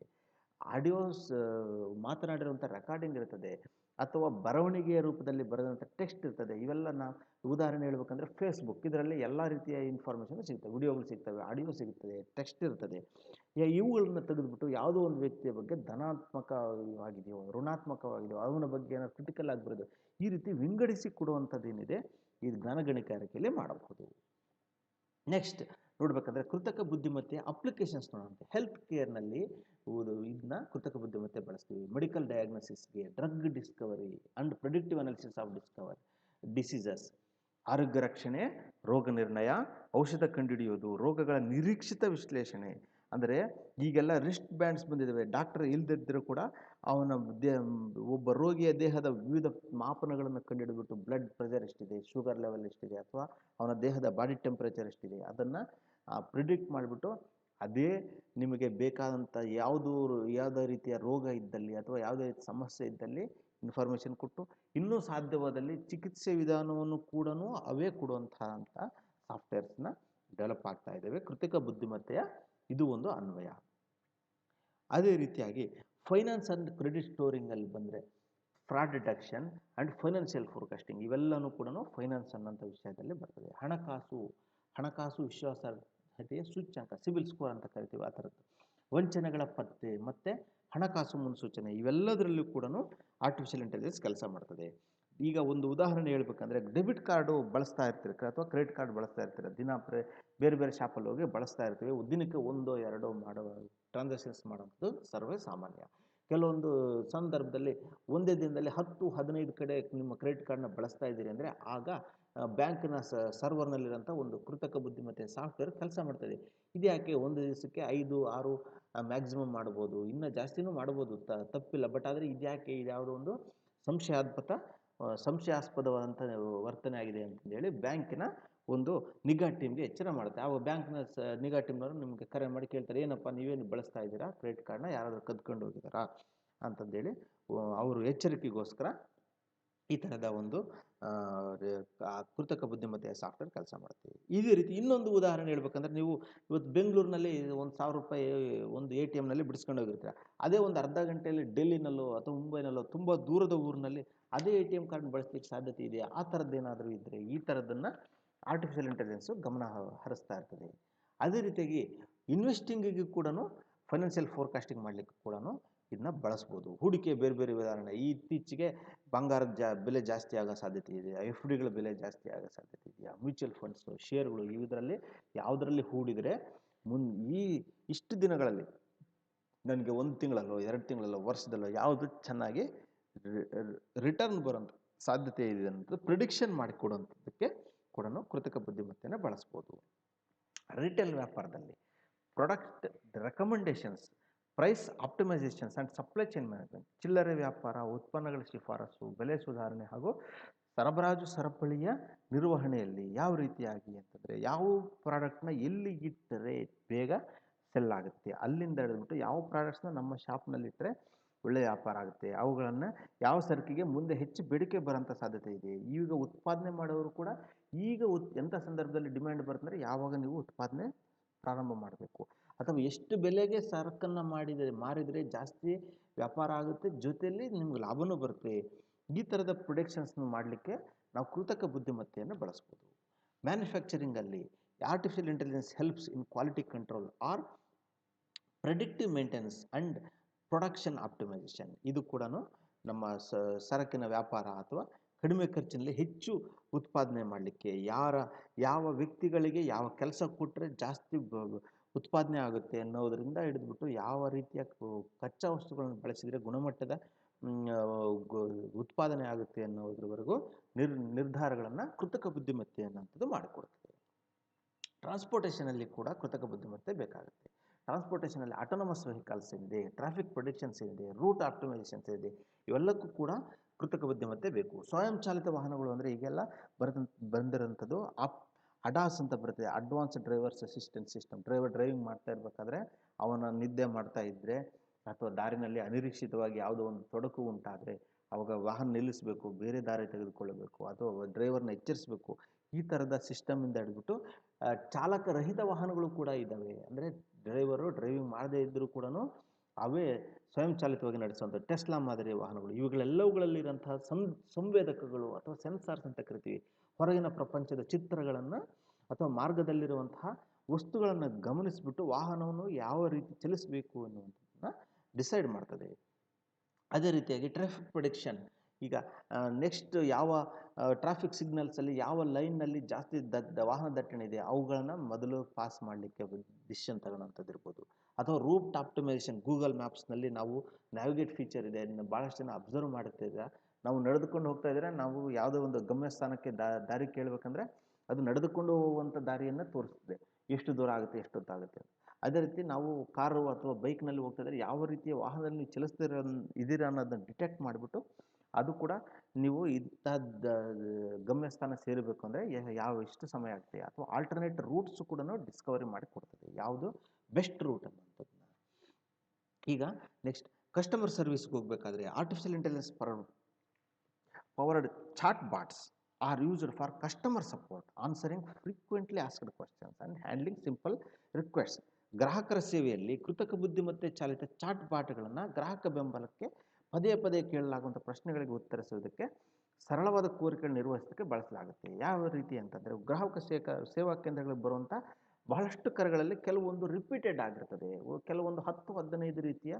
ಆಡಿಯೋಸ್ ಮಾತನಾಡಿರುವಂಥ ರೆಕಾರ್ಡಿಂಗ್ ಇರ್ತದೆ, ಅಥವಾ ಬರವಣಿಗೆಯ ರೂಪದಲ್ಲಿ ಬರೆದಂಥ ಟೆಕ್ಸ್ಟ್ ಇರ್ತದೆ. ಇವೆಲ್ಲ ನಾವು ಉದಾಹರಣೆ ಹೇಳ್ಬೇಕಂದ್ರೆ ಫೇಸ್ಬುಕ್, ಇದರಲ್ಲಿ ಎಲ್ಲ ರೀತಿಯ ಇನ್ಫಾರ್ಮೇಷನ್ ಸಿಗ್ತವೆ, ವಿಡಿಯೋಗಳು ಸಿಗ್ತವೆ, ಆಡಿಯೋ ಸಿಗ್ತದೆ, ಟೆಕ್ಸ್ಟ್ ಇರ್ತದೆ. ಇವುಗಳನ್ನ ತೆಗೆದುಬಿಟ್ಟು ಯಾವುದೋ ಒಂದು ವ್ಯಕ್ತಿಯ ಬಗ್ಗೆ ಧನಾತ್ಮಕವಾಗಿದೆಯೋ ಋಣಾತ್ಮಕವಾಗಿದೆಯೋ ಅವನ ಬಗ್ಗೆ ಏನಾದ್ರು ಕ್ರಿಟಿಕಲ್ ಆಗಿ ಬರೋದು, ಈ ರೀತಿ ವಿಂಗಡಿಸಿ ಕೊಡುವಂಥದ್ದೇನಿದೆ ಈ ಜ್ಞಾನಗಣಿಗಾರಿಕೆಯಲ್ಲಿ ಮಾಡಬಹುದು. ನೆಕ್ಸ್ಟ್ ನೋಡ್ಬೇಕಂದ್ರೆ ಕೃತಕ ಬುದ್ಧಿಮತ್ತೆಯ ಅಪ್ಲಿಕೇಶನ್ಸ್ ನೋಡೋಣ. ಹೆಲ್ತ್ ಕೇರ್ನಲ್ಲಿ ಇದನ್ನ ಕೃತಕ ಬುದ್ಧಿಮತ್ತೆ ಬಳಸ್ತೀವಿ. ಮೆಡಿಕಲ್ ಡಯಾಗ್ನೋಸಿಸ್ಗೆ, drug discovery and predictive analysis of diseases, ಆರೋಗ್ಯ ರಕ್ಷಣೆ, ರೋಗ ನಿರ್ಣಯ, ಔಷಧ ಕಂಡುಹಿಡಿಯೋದು, ರೋಗಗಳ ನಿರೀಕ್ಷಿತ ವಿಶ್ಲೇಷಣೆ. ಅಂದರೆ ಈಗೆಲ್ಲ ರಿಸ್ಟ್ ಬ್ಯಾಂಡ್ಸ್ ಬಂದಿದ್ದಾವೆ. ಡಾಕ್ಟರ್ ಇಲ್ಲದಿದ್ದರೂ ಕೂಡ ಅವನ ಒಬ್ಬ ರೋಗಿಯ ದೇಹದ ವಿವಿಧ ಮಾಪನಗಳನ್ನು ಕಂಡುಹಿಡಿದ್ಬಿಟ್ಟು ಬ್ಲಡ್ ಪ್ರೆಷರ್ ಎಷ್ಟಿದೆ, ಶುಗರ್ ಲೆವೆಲ್ ಎಷ್ಟಿದೆ, ಅಥವಾ ಅವನ ದೇಹದ ಬಾಡಿ ಟೆಂಪ್ರೇಚರ್ ಎಷ್ಟಿದೆ ಅದನ್ನು ಪ್ರಿಡಿಕ್ಟ್ ಮಾಡಿಬಿಟ್ಟು ಅದೇ ನಿಮಗೆ ಬೇಕಾದಂಥ ಯಾವುದೇ ರೀತಿಯ ರೋಗ ಇದ್ದಲ್ಲಿ ಅಥವಾ ಯಾವುದೇ ರೀತಿಯ ಸಮಸ್ಯೆ ಇದ್ದಲ್ಲಿ ಇನ್ಫಾರ್ಮೇಷನ್ ಕೊಟ್ಟು, ಇನ್ನೂ ಸಾಧ್ಯವಾದಲ್ಲಿ ಚಿಕಿತ್ಸೆ ವಿಧಾನವನ್ನು ಕೂಡ ಅವೇ ಕೊಡುವಂಥ ಸಾಫ್ಟ್ವೇರ್ಸ್ನ ಡೆವಲಪ್ ಆಗ್ತಾ ಇದ್ದಾವೆ. ಕೃತಕ ಬುದ್ಧಿಮತ್ತೆಯ ಇದು ಒಂದು ಅನ್ವಯ. ಅದೇ ರೀತಿಯಾಗಿ ಫೈನಾನ್ಸ್ ಆ್ಯಂಡ್ ಕ್ರೆಡಿಟ್ ಸ್ಟೋರಿಂಗಲ್ಲಿ ಬಂದರೆ fraud detection and financial forecasting ಇವೆಲ್ಲನೂ ಕೂಡ ಫೈನಾನ್ಸ್ ಅನ್ನೋಂಥ ವಿಷಯದಲ್ಲಿ ಬರ್ತದೆ. ಹಣಕಾಸು ವಿಶ್ವಾಸಾರ್ಹತೆಯ ಸೂಚ್ಯಂಕ, ಸಿಬಿಲ್ ಸ್ಕೋರ್ ಅಂತ ಕರಿತೀವಿ, ಆ ಥರದ್ದು ವಂಚನೆಗಳ ಪತ್ತೆ ಮತ್ತು ಹಣಕಾಸು ಮುನ್ಸೂಚನೆ ಇವೆಲ್ಲದರಲ್ಲೂ ಕೂಡ ಆರ್ಟಿಫಿಷಿಯಲ್ ಇಂಟೆಲಿಜೆನ್ಸ್ ಕೆಲಸ ಮಾಡ್ತದೆ. ಈಗ ಒಂದು ಉದಾಹರಣೆ ಹೇಳ್ಬೇಕಂದ್ರೆ, ಡೆಬಿಟ್ ಕಾರ್ಡು ಬಳಸ್ತಾ ಇರ್ತೀರಿ ಅಥವಾ ಕ್ರೆಡಿಟ್ ಕಾರ್ಡ್ ಬಳಸ್ತಾ ಇರ್ತೀರ, ದಿನ ಬೇರೆ ಬೇರೆ ಶಾಪಲ್ಲಿ ಹೋಗಿ ಬಳಸ್ತಾ ಇರ್ತೀವಿ. ದಿನಕ್ಕೆ 1-2 ಮಾಡುವ ಟ್ರಾನ್ಸಾಕ್ಷನ್ಸ್ ಮಾಡೋದು ಸರ್ವೇ ಸಾಮಾನ್ಯ. ಕೆಲವೊಂದು ಸಂದರ್ಭದಲ್ಲಿ ಒಂದೇ ದಿನದಲ್ಲಿ 10-15 ಕಡೆ ನಿಮ್ಮ ಕ್ರೆಡಿಟ್ ಕಾರ್ಡ್ನ ಬಳಸ್ತಾ ಇದ್ದೀರಿ ಅಂದರೆ ಆಗ ಬ್ಯಾಂಕ್ನ ಸರ್ವರ್ನಲ್ಲಿರೋಂಥ ಒಂದು ಕೃತಕ ಬುದ್ಧಿಮತ್ತೆ ಸಾಫ್ಟ್ವೇರ್ ಕೆಲಸ ಮಾಡ್ತದೆ. ಇದ್ಯಾಕೆ ಒಂದು ದಿವಸಕ್ಕೆ 5-6 ಮ್ಯಾಕ್ಸಿಮಮ್ ಮಾಡ್ಬೋದು, ಇನ್ನೂ ಜಾಸ್ತಿನೂ ಮಾಡ್ಬೋದು, ತಪ್ಪಿಲ್ಲ. ಬಟ್ ಆದರೆ ಇದ್ಯಾಕೆ ಇದ್ಯಾವುದೋ ಒಂದು ಸಂಶಯಾಸ್ಪದವಾದಂಥ ವರ್ತನೆ ಆಗಿದೆ ಅಂತಂದೇಳಿ ಬ್ಯಾಂಕಿನ ಒಂದು ನಿಗಾ ಟೀಮ್ಗೆ ಎಚ್ಚರ ಮಾಡುತ್ತೆ. ಆವಾಗ ಬ್ಯಾಂಕ್ನ ನಿಗಾ ಟೀಮ್ನವರು ನಿಮಗೆ ಕರೆ ಮಾಡಿ ಕೇಳ್ತಾರೆ, ಏನಪ್ಪ ನೀವೇನು ಬಳಸ್ತಾ ಇದ್ದೀರಾ ಕ್ರೆಡಿಟ್ ಕಾರ್ಡ್ನ, ಯಾರಾದರೂ ಕದ್ಕೊಂಡು ಹೋಗಿದ್ದಾರಾ ಅಂತಂದೇಳಿ ಅವರು ಎಚ್ಚರಿಕೆಗೋಸ್ಕರ ಈ ಥರದ ಒಂದು ಕೃತಕ ಬುದ್ಧಿಮತ್ತೆಯ ಸಾಫ್ಟ್ವೇರ್ ಕೆಲಸ ಮಾಡ್ತೀವಿ. ಇದೇ ರೀತಿ ಇನ್ನೊಂದು ಉದಾಹರಣೆ ಹೇಳ್ಬೇಕಂದ್ರೆ, ನೀವು ಇವತ್ತು ಬೆಂಗಳೂರಿನಲ್ಲಿ ₹1,000 ಒಂದು ATMನಲ್ಲಿ ಬಿಡಿಸ್ಕೊಂಡು ಹೋಗಿರ್ತೀರ. ಅದೇ ಒಂದು ಅರ್ಧ ಗಂಟೆಯಲ್ಲಿ ಡೆಲ್ಲಿನಲ್ಲೋ ಅಥವಾ ಮುಂಬೈನಲ್ಲೋ ತುಂಬ ದೂರದ ಊರಿನಲ್ಲಿ ಅದೇ ATM ಕಾರ್ಡ್ ಬಳಸಲಿಕ್ಕೆ ಸಾಧ್ಯತೆ ಇದೆ. ಆ ಥರದ್ದೇನಾದರೂ ಇದ್ದರೆ ಈ ಥರದ್ದನ್ನು ಆರ್ಟಿಫಿಷಿಯಲ್ ಇಂಟೆಲಿಜೆನ್ಸು ಗಮನ ಹರಿಸ್ತಾ ಇರ್ತದೆ. ಅದೇ ರೀತಿಯಾಗಿ ಇನ್ವೆಸ್ಟಿಂಗಿಗೆ ಕೂಡ ಫೈನಾನ್ಷಿಯಲ್ ಫೋರ್ಕಾಸ್ಟಿಂಗ್ ಮಾಡಲಿಕ್ಕೆ ಕೂಡ ಇದನ್ನ ಬಳಸ್ಬೋದು. ಹೂಡಿಕೆ ಬೇರೆ ಬೇರೆ ಉದಾಹರಣೆ, ಇತ್ತೀಚೆಗೆ ಬಂಗಾರದ ಬೆಲೆ ಜಾಸ್ತಿ ಆಗೋ ಸಾಧ್ಯತೆ ಇದೆ, FDಗಳ ಬೆಲೆ ಜಾಸ್ತಿ ಆಗೋ ಸಾಧ್ಯತೆ ಇದೆಯಾ, ಮ್ಯೂಚುವಲ್ ಫಂಡ್ಸು, ಶೇರ್ಗಳು, ಇದರಲ್ಲಿ ಯಾವುದರಲ್ಲಿ ಹೂಡಿದರೆ ಇಷ್ಟು ದಿನಗಳಲ್ಲಿ ನನಗೆ 1 ತಿಂಗಳಲ್ಲೋ 2 ತಿಂಗಳಲ್ಲೋ ವರ್ಷದಲ್ಲೋ ಯಾವುದು ಚೆನ್ನಾಗಿ ರಿಟರ್ನ್ ಬರೋಂಥ ಸಾಧ್ಯತೆ ಇದೆ ಅಂತ ಪ್ರಿಡಿಕ್ಷನ್ ಮಾಡಿಕೊಡುವಂಥದ್ದಕ್ಕೆ ಕೂಡ ಕೃತಕ ಬುದ್ಧಿಮತ್ತೆನ ಬಳಸ್ಬೋದು. ರಿಟೇಲ್ ವ್ಯಾಪಾರದಲ್ಲಿ product recommendations, price optimisations and supply chain management, ಚಿಲ್ಲರೆ ವ್ಯಾಪಾರ, ಉತ್ಪನ್ನಗಳ ಶಿಫಾರಸು, ಬೆಲೆ ಸುಧಾರಣೆ ಹಾಗೂ ಸರಬರಾಜು ಸರಪಳಿಯ ನಿರ್ವಹಣೆಯಲ್ಲಿ ಯಾವ ರೀತಿಯಾಗಿ ಅಂತಂದರೆ, ಯಾವ ಪ್ರಾಡಕ್ಟ್ನ ಎಲ್ಲಿ ಇಟ್ಟರೆ ಬೇಗ ಸೆಲ್ ಆಗುತ್ತೆ, ಅಲ್ಲಿಂದ ಹಿಡಿದ್ಬಿಟ್ಟು ಯಾವ ಪ್ರಾಡಕ್ಟ್ಸ್ನ ನಮ್ಮ ಶಾಪ್ನಲ್ಲಿಟ್ಟರೆ ಒಳ್ಳೆಯ ವ್ಯಾಪಾರ ಆಗುತ್ತೆ, ಅವುಗಳನ್ನು ಯಾವ ಸರಕಿಗೆ ಮುಂದೆ ಹೆಚ್ಚು ಬೇಡಿಕೆ ಬರೋಂಥ ಸಾಧ್ಯತೆ ಇದೆ. ಈಗ ಉತ್ಪಾದನೆ ಮಾಡೋರು ಕೂಡ ಈಗ ಎಂಥ ಸಂದರ್ಭದಲ್ಲಿ ಡಿಮ್ಯಾಂಡ್ ಬರ್ತಂದರೆ ಯಾವಾಗ ನೀವು ಉತ್ಪಾದನೆ ಪ್ರಾರಂಭ ಮಾಡಬೇಕು, ಅಥವಾ ಎಷ್ಟು ಬೆಲೆಗೆ ಸರಕನ್ನು ಮಾರಿದರೆ ಜಾಸ್ತಿ ವ್ಯಾಪಾರ ಆಗುತ್ತೆ, ಜೊತೆಯಲ್ಲಿ ನಿಮ್ಗೆ ಲಾಭನೂ ಬರುತ್ತೆ. ಈ ಥರದ ಪ್ರೊಡಕ್ಷನ್ಸ್ನ ಮಾಡಲಿಕ್ಕೆ ನಾವು ಕೃತಕ ಬುದ್ಧಿಮತ್ತೆಯನ್ನು ಬಳಸ್ಬೋದು. ಮ್ಯಾನುಫ್ಯಾಕ್ಚರಿಂಗಲ್ಲಿ artificial intelligence helps in quality control or predictive maintenance and production optimisation. ಇದು ಕೂಡ ನಮ್ಮ ಸರಕಿನ ವ್ಯಾಪಾರ ಅಥವಾ ಕಡಿಮೆ ಖರ್ಚಿನಲ್ಲಿ ಹೆಚ್ಚು ಉತ್ಪಾದನೆ ಮಾಡಲಿಕ್ಕೆ ಯಾವ ವ್ಯಕ್ತಿಗಳಿಗೆ ಯಾವ ಕೆಲಸ ಕೊಟ್ಟರೆ ಜಾಸ್ತಿ ಉತ್ಪಾದನೆ ಆಗುತ್ತೆ ಅನ್ನೋದರಿಂದ ಹಿಡಿದ್ಬಿಟ್ಟು ಯಾವ ರೀತಿಯ ಕಚ್ಚಾ ವಸ್ತುಗಳನ್ನು ಬಳಸಿದರೆ ಗುಣಮಟ್ಟದ ಉತ್ಪಾದನೆ ಆಗುತ್ತೆ ಅನ್ನೋದ್ರವರೆಗೂ ನಿರ್ಧಾರಗಳನ್ನು ಕೃತಕ ಬುದ್ಧಿಮತ್ತೆ ಅನ್ನೋಂಥದ್ದು ಮಾಡಿಕೊಡ್ತದೆ. ಟ್ರಾನ್ಸ್ಪೋರ್ಟೇಷನಲ್ಲಿ ಕೂಡ ಕೃತಕ ಬುದ್ಧಿಮತ್ತೆ ಬೇಕಾಗುತ್ತೆ. ಟ್ರಾನ್ಸ್ಪೋರ್ಟೇಷನಲ್ಲಿ ಆಟೋನಮಸ್ ವೆಹಿಕಲ್ಸ್ ಇದೆ, ಟ್ರಾಫಿಕ್ ಪ್ರಿಡಿಕ್ಷನ್ಸ್ ಇದೆ, ರೂಟ್ ಆಪ್ಟಿಮೈಸೇಷನ್ಸ್ ಇದೆ, ಇವೆಲ್ಲಕ್ಕೂ ಕೂಡ ಕೃತಕ ಬುದ್ಧಿಮತ್ತೆ ಬೇಕು. ಸ್ವಯಂಚಾಲಿತ ವಾಹನಗಳು ಅಂದರೆ ಈಗೆಲ್ಲ ಬಂದಿರೋಂಥದ್ದು ಅಡಾಸ್ ಅಂತ ಬರುತ್ತೆ, advance drivers assistant system. Driving ಮಾಡ್ತಾ ಇರಬೇಕಾದ್ರೆ ಅವನ ನಿದ್ದೆ ಮಾಡ್ತಾ ಇದ್ದರೆ ಅಥವಾ ದಾರಿನಲ್ಲಿ ಅನಿರೀಕ್ಷಿತವಾಗಿ ಯಾವುದೋ ಒಂದು ತೊಡಕು ಉಂಟಾದರೆ ಅವಾಗ ವಾಹನ ನಿಲ್ಲಿಸಬೇಕು, ಬೇರೆ ದಾರಿ ತೆಗೆದುಕೊಳ್ಳಬೇಕು, ಅಥವಾ ಡ್ರೈವರ್ನ ಎಚ್ಚರಿಸಬೇಕು. ಈ ಥರದ ಸಿಸ್ಟಮಿಂದ ಹಿಡಿದ್ಬಿಟ್ಟು ಚಾಲಕರಹಿತ ವಾಹನಗಳು ಕೂಡ ಇದ್ದಾವೆ. ಅಂದರೆ ಡ್ರೈವರು ಡ್ರೈವಿಂಗ್ ಮಾಡದೇ ಇದ್ದರೂ ಕೂಡ ಅವೇ ಸ್ವಯಂಚಾಲಿತವಾಗಿ ನಡೆಸುವಂಥ ಟೆಸ್ಲಾ ಮಾದರಿಯ ವಾಹನಗಳು. ಇವುಗಳೆಲ್ಲವುಗಳಲ್ಲಿರೋಂತಹ ಸಂವೇದಕಗಳು ಅಥವಾ ಸೆನ್ಸಾರ್ಸ್ ಅಂತ ಕರಿತೀವಿ. ಹೊರಗಿನ ಪ್ರಪಂಚದ ಚಿತ್ರಗಳನ್ನು ಅಥವಾ ಮಾರ್ಗದಲ್ಲಿರುವಂತಹ ವಸ್ತುಗಳನ್ನು ಗಮನಿಸಿಬಿಟ್ಟು ವಾಹನವನ್ನು ಯಾವ ರೀತಿ ಚಲಿಸಬೇಕು ಅನ್ನುವಂಥದ್ದನ್ನ ಡಿಸೈಡ್ ಮಾಡ್ತದೆ. ಅದೇ ರೀತಿಯಾಗಿ ಟ್ರಾಫಿಕ್ ಪ್ರಿಡಿಕ್ಷನ್. ಈಗ ನೆಕ್ಸ್ಟ್ ಯಾವ ಟ್ರಾಫಿಕ್ ಸಿಗ್ನಲ್ಸಲ್ಲಿ ಯಾವ ಲೈನ್ನಲ್ಲಿ ಜಾಸ್ತಿ ವಾಹನ ದಟ್ಟಣೆ ಇದೆ ಅವುಗಳನ್ನ ಮೊದಲು ಪಾಸ್ ಮಾಡಲಿಕ್ಕೆ ಡಿಸಿಷನ್ ತಗೊಳ್ಳೋಂಥದ್ದು ಇರ್ಬೋದು. ಅಥವಾ ರೂಟ್ ಆಪ್ಟಿಮೈಸೇಷನ್. ಗೂಗಲ್ ಮ್ಯಾಪ್ಸ್ನಲ್ಲಿ ನಾವು ನ್ಯಾವಿಗೇಟ್ ಫೀಚರ್ ಇದೆ, ಭಾಳಷ್ಟು ಜನ ಅಬ್ಸರ್ವ್ ಮಾಡುತ್ತಿದ್ರೆ ನಾವು ನಡೆದುಕೊಂಡು ಹೋಗ್ತಾ ಇದ್ದರೆ ನಾವು ಯಾವುದೋ ಒಂದು ಗಮ್ಯಸ್ಥಾನಕ್ಕೆ ದಾರಿ ಕೇಳಬೇಕಂದ್ರೆ ಅದು ನಡೆದುಕೊಂಡು ಹೋಗುವಂಥ ದಾರಿಯನ್ನು ತೋರಿಸ್ತದೆ, ಎಷ್ಟು ದೂರ ಆಗುತ್ತೆ ಎಷ್ಟೊತ್ತಾಗುತ್ತೆ. ಅದೇ ರೀತಿ ನಾವು ಕಾರು ಅಥವಾ ಬೈಕ್ನಲ್ಲಿ ಹೋಗ್ತಾ ಇದ್ದರೆ ಯಾವ ರೀತಿಯ ವಾಹನದಲ್ಲಿ ನೀವು ಚಲಿಸ್ತಿರೋ ಇದ್ದೀರಾ ಅನ್ನೋದನ್ನು ಡಿಟೆಕ್ಟ್ ಮಾಡಿಬಿಟ್ಟು ಅದು ಕೂಡ ನೀವು ಇಂಥದ್ದು ಗಮ್ಯಸ್ಥಾನ ಸೇರಬೇಕು ಅಂದರೆ ಎಷ್ಟು ಸಮಯ ಆಗ್ತದೆ, ಅಥವಾ ಆಲ್ಟರ್ನೇಟ್ ರೂಟ್ಸು ಕೂಡ ಡಿಸ್ಕವರಿ ಮಾಡಿ ಕೊಡ್ತದೆ, ಯಾವುದು ಬೆಸ್ಟ್ ರೂಟ್ ಅನ್ನೋಂಥದ್ದನ್ನ. ಈಗ ನೆಕ್ಸ್ಟ್ ಕಸ್ಟಮರ್ ಸರ್ವಿಸ್ಗೆ ಹೋಗಬೇಕಾದ್ರೆ artificial intelligence powered chat bots are used for customer support, answering frequently asked questions and handling simple request. ಗ್ರಾಹಕರ ಸೇವೆಯಲ್ಲಿ ಕೃತಕ ಬುದ್ಧಿಮತ್ತೆ ಚಾಲಿತ ಚಾಟ್ ಬಾಟ್ಗಳನ್ನು ಗ್ರಾಹಕ ಬೆಂಬಲಕ್ಕೆ ಪದೇ ಪದೇ ಕೇಳಲಾಗುವಂಥ ಪ್ರಶ್ನೆಗಳಿಗೆ ಉತ್ತರಿಸೋದಕ್ಕೆ, ಸರಳವಾದ ಕೋರಿಕೆಗಳು ನಿರ್ವಹಿಸೋದಕ್ಕೆ ಬಳಸಲಾಗುತ್ತೆ. ಯಾವ ರೀತಿ ಅಂತಂದರೆ ಗ್ರಾಹಕ ಸೇವಾ ಕೇಂದ್ರಗಳಿಗೆ ಬರುವಂಥ ಬಹಳಷ್ಟು ಕರೆಗಳಲ್ಲಿ ಕೆಲವೊಂದು ರಿಪೀಟೆಡ್ ಆಗಿರ್ತದೆ, ಕೆಲವೊಂದು 10-15 ರೀತಿಯ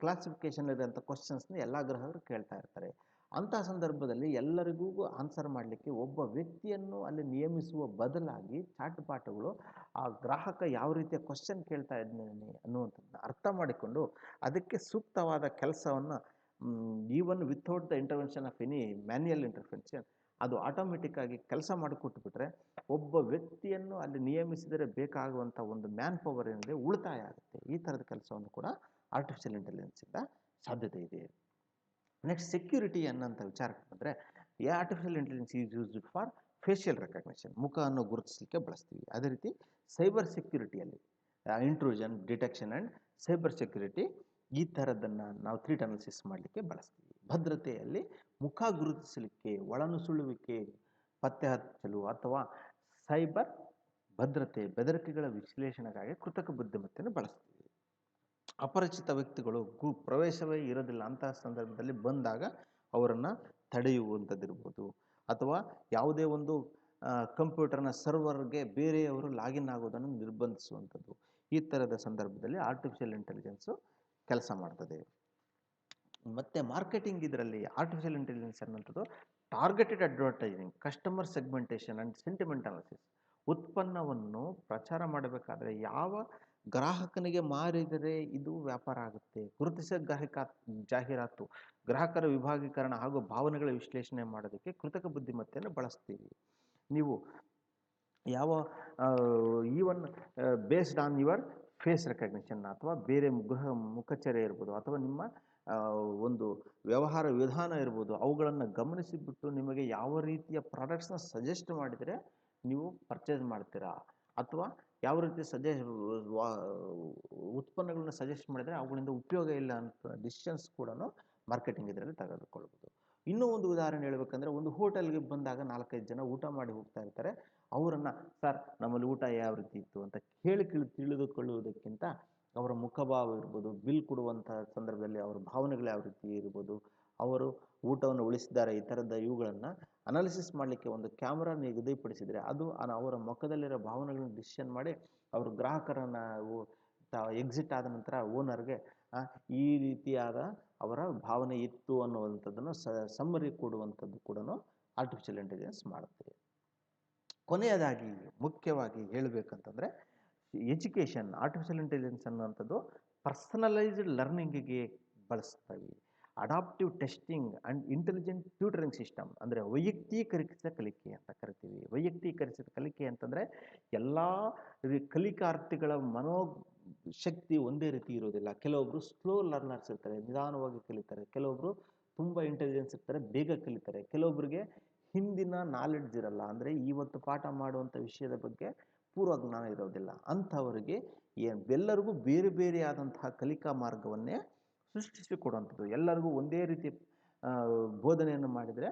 ಕ್ಲಾಸಿಫಿಕೇಷನ್ ಇರೋಂಥ ಕ್ವಶನ್ಸ್ನ ಎಲ್ಲ ಗ್ರಾಹಕರು ಕೇಳ್ತಾ ಇರ್ತಾರೆ. ಅಂಥ ಸಂದರ್ಭದಲ್ಲಿ ಎಲ್ಲರಿಗೂ ಆನ್ಸರ್ ಮಾಡಲಿಕ್ಕೆ ಒಬ್ಬ ವ್ಯಕ್ತಿಯನ್ನು ಅಲ್ಲಿ ನಿಯಮಿಸುವ ಬದಲಾಗಿ ಚಾಟ್ ಬಾಟ್ಗಳು ಆ ಗ್ರಾಹಕ ಯಾವ ರೀತಿಯ ಕ್ವಶನ್ ಕೇಳ್ತಾ ಇದ್ದಾನೆ ಅನ್ನುವಂಥದ್ದನ್ನ ಅರ್ಥ ಮಾಡಿಕೊಂಡು ಅದಕ್ಕೆ ಸೂಕ್ತವಾದ ಕೆಲಸವನ್ನು even without the intervention of any manual intervention ಅದು ಆಟೋಮೆಟಿಕ್ಕಾಗಿ ಕೆಲಸ ಮಾಡಿಕೊಟ್ಬಿಟ್ರೆ ಒಬ್ಬ ವ್ಯಕ್ತಿಯನ್ನು ಅಲ್ಲಿ ನಿಯಮಿಸಿದರೆ ಬೇಕಾಗುವಂಥ ಒಂದು ಮ್ಯಾನ್ ಪವರ್ ಏನಿದೆ ಉಳಿತಾಯ ಆಗುತ್ತೆ. ಈ ಥರದ ಕೆಲಸವನ್ನು ಕೂಡ ಆರ್ಟಿಫಿಷಿಯಲ್ ಇಂಟೆಲಿಜೆನ್ಸಿಂದ ಸಾಧ್ಯತೆ ಇದೆ. ನೆಕ್ಸ್ಟ್ ಸೆಕ್ಯೂರಿಟಿ ಅನ್ನೋಂಥ ವಿಚಾರಕ್ಕೆ ಬಂದರೆ artificial intelligence is used for facial recognition, ಮುಖವನ್ನು ಗುರುತಿಸಲಿಕ್ಕೆ ಬಳಸ್ತೀವಿ. ಅದೇ ರೀತಿ ಸೈಬರ್ ಸೆಕ್ಯೂರಿಟಿಯಲ್ಲಿ intrusion detection and cyber security ಈ ಥರದ್ದನ್ನು ನಾವು ಥ್ರೆಟ್ ಅನಾಲಿಸಿಸ್ ಮಾಡಲಿಕ್ಕೆ ಬಳಸ್ತೀವಿ. ಭದ್ರತೆಯಲ್ಲಿ ಮುಖ ಗುರುತಿಸಲಿಕ್ಕೆ, ಒಳನುಸುಳುವಿಕೆ ಪತ್ತೆ ಹಚ್ಚಲು ಅಥವಾ ಸೈಬರ್ ಭದ್ರತೆ ಬೆದರಿಕೆಗಳ ವಿಶ್ಲೇಷಣೆಗಾಗಿ ಕೃತಕ ಬುದ್ಧಿಮತ್ತೆಯನ್ನು ಬಳಸ್ತೀವಿ. ಅಪರಿಚಿತ ವ್ಯಕ್ತಿಗಳು ಪ್ರವೇಶವೇ ಇರೋದಿಲ್ಲ ಅಂತಹ ಸಂದರ್ಭದಲ್ಲಿ ಬಂದಾಗ ಅವರನ್ನು ತಡೆಯುವಂಥದ್ದಿರ್ಬೋದು, ಅಥವಾ ಯಾವುದೇ ಒಂದು ಕಂಪ್ಯೂಟರ್ನ ಸರ್ವರ್ಗೆ ಬೇರೆಯವರು ಲಾಗಿನ್ ಆಗೋದನ್ನು ನಿರ್ಬಂಧಿಸುವಂಥದ್ದು. ಈ ಥರದ ಸಂದರ್ಭದಲ್ಲಿ ಆರ್ಟಿಫಿಷಿಯಲ್ ಇಂಟೆಲಿಜೆನ್ಸು ಕೆಲಸ ಮಾಡ್ತದೆ. ಮತ್ತು ಮಾರ್ಕೆಟಿಂಗ್ ಇದರಲ್ಲಿ ಆರ್ಟಿಫಿಷಿಯಲ್ ಇಂಟೆಲಿಜೆನ್ಸ್ ಅನ್ನೋಂಥದ್ದು targeted advertising, customer segmentation and sentiment analysis. ಉತ್ಪನ್ನವನ್ನು ಪ್ರಚಾರ ಮಾಡಬೇಕಾದ್ರೆ ಯಾವ ಗ್ರಾಹಕನಿಗೆ ಮಾರಿದರೆ ಇದು ವ್ಯಾಪಾರ ಆಗುತ್ತೆ, ಗುರುತಿಸಿದ ಜಾಹೀರಾತು, ಗ್ರಾಹಕರ ವಿಭಾಗೀಕರಣ ಹಾಗೂ ಭಾವನೆಗಳ ವಿಶ್ಲೇಷಣೆ ಮಾಡೋದಕ್ಕೆ ಕೃತಕ ಬುದ್ಧಿಮತ್ತೆಯನ್ನು ಬಳಸ್ತೀವಿ. ನೀವು ಯಾವ even based on your face recognition ಅಥವಾ ಬೇರೆ ಮುಖಚರ್ಯೆ ಇರ್ಬೋದು, ಅಥವಾ ನಿಮ್ಮ ಒಂದು ವ್ಯವಹಾರ ವಿಧಾನ ಇರ್ಬೋದು, ಅವುಗಳನ್ನು ಗಮನಿಸಿಬಿಟ್ಟು ನಿಮಗೆ ಯಾವ ರೀತಿಯ ಪ್ರಾಡಕ್ಟ್ಸ್ನ ಸಜೆಸ್ಟ್ ಮಾಡಿದರೆ ನೀವು ಪರ್ಚೇಸ್ ಮಾಡ್ತೀರಾ, ಅಥವಾ ಯಾವ ರೀತಿ ಉತ್ಪನ್ನಗಳನ್ನ ಸಜೆಸ್ಟ್ ಮಾಡಿದರೆ ಅವುಗಳಿಂದ ಉಪಯೋಗ ಇಲ್ಲ ಅಂತ ಡಿಸಿಷನ್ಸ್ ಕೂಡ ಮಾರ್ಕೆಟಿಂಗ್ ಇದರಲ್ಲಿ ತೆಗೆದುಕೊಳ್ಬೋದು. ಇನ್ನೂ ಒಂದು ಉದಾಹರಣೆ ಹೇಳ್ಬೇಕಂದ್ರೆ, ಒಂದು ಹೋಟೆಲ್ಗೆ ಬಂದಾಗ 4-5 ಜನ ಊಟ ಮಾಡಿ ಹೋಗ್ತಾ ಇರ್ತಾರೆ. ಅವರನ್ನು ಸರ್ ನಮ್ಮಲ್ಲಿ ಊಟ ಯಾವ ರೀತಿ ಇತ್ತು ಅಂತ ತಿಳಿದುಕೊಳ್ಳುವುದಕ್ಕಿಂತ ಅವರ ಮುಖಭಾವ ಇರ್ಬೋದು, ಬಿಲ್ ಕೊಡುವಂಥ ಸಂದರ್ಭದಲ್ಲಿ ಅವರ ಭಾವನೆಗಳು ಯಾವ ರೀತಿ ಇರ್ಬೋದು, ಅವರು ಊಟವನ್ನು ಉಳಿಸಿದ್ದಾರೆ, ಈ ಥರದ ಇವುಗಳನ್ನು ಅನಾಲಿಸಿಸ್ ಮಾಡಲಿಕ್ಕೆ ಒಂದು ಕ್ಯಾಮ್ರಾ ನಿಗದಿಪಡಿಸಿದರೆ ಅದು ಅವರ ಮುಖದಲ್ಲಿರೋ ಭಾವನೆಗಳನ್ನು ಡಿಸಿಷನ್ ಮಾಡಿ ಅವರು ಗ್ರಾಹಕರನ್ನು ಎಕ್ಸಿಟ್ ಆದ ನಂತರ ಓನರ್ಗೆ ಈ ರೀತಿಯಾದ ಅವರ ಭಾವನೆ ಇತ್ತು ಅನ್ನುವಂಥದ್ದನ್ನು ಸಮ್ಮರಿ ಕೊಡುವಂಥದ್ದು ಕೂಡ ಆರ್ಟಿಫಿಷಿಯಲ್ ಇಂಟೆಲಿಜೆನ್ಸ್ ಮಾಡುತ್ತೆ. ಕೊನೆಯದಾಗಿ ಮುಖ್ಯವಾಗಿ ಹೇಳಬೇಕಂತಂದರೆ ಎಜುಕೇಷನ್, ಆರ್ಟಿಫಿಷಿಯಲ್ ಇಂಟೆಲಿಜೆನ್ಸ್ ಅನ್ನುವಂಥದ್ದು ಪರ್ಸನಲೈಸ್ಡ್ ಲರ್ನಿಂಗಿಗೆ ಬಳಸ್ತೀವಿ. Adaptive testing and intelligent tutoring system ಅಂದರೆ ವೈಯಕ್ತೀಕರಿಸಿದ ಕಲಿಕೆ ಅಂತ ಕರಿತೀವಿ. ವೈಯಕ್ತೀಕರಿಸಿದ ಕಲಿಕೆ ಅಂತಂದರೆ ಎಲ್ಲ ಕಲಿಕಾರ್ಥಿಗಳ ಮನೋಶಕ್ತಿ ಒಂದೇ ರೀತಿ ಇರೋದಿಲ್ಲ. ಕೆಲವೊಬ್ಬರು ಸ್ಲೋ ಲರ್ನರ್ಸ್ ಇರ್ತಾರೆ, ನಿಧಾನವಾಗಿ ಕಲಿತಾರೆ. ಕೆಲವೊಬ್ಬರು ತುಂಬ ಇಂಟೆಲಿಜೆನ್ಸ್ ಇರ್ತಾರೆ, ಬೇಗ ಕಲಿತಾರೆ. ಕೆಲವೊಬ್ಬರಿಗೆ ಹಿಂದಿನ ನಾಲೆಡ್ಜ್ ಇರಲ್ಲ, ಅಂದರೆ ಇವತ್ತು ಪಾಠ ಮಾಡುವಂಥ ವಿಷಯದ ಬಗ್ಗೆ ಪೂರ್ವ ಜ್ಞಾನ ಇರೋದಿಲ್ಲ. ಅಂಥವರಿಗೆ ಎಲ್ಲರಿಗೂ ಬೇರೆ ಬೇರೆ ಆದಂತಹ ಕಲಿಕಾ ಮಾರ್ಗವನ್ನೇ ಸೃಷ್ಟಿಸಿಕೊಡುವಂಥದ್ದು. ಎಲ್ಲರಿಗೂ ಒಂದೇ ರೀತಿ ಬೋಧನೆಯನ್ನು ಮಾಡಿದರೆ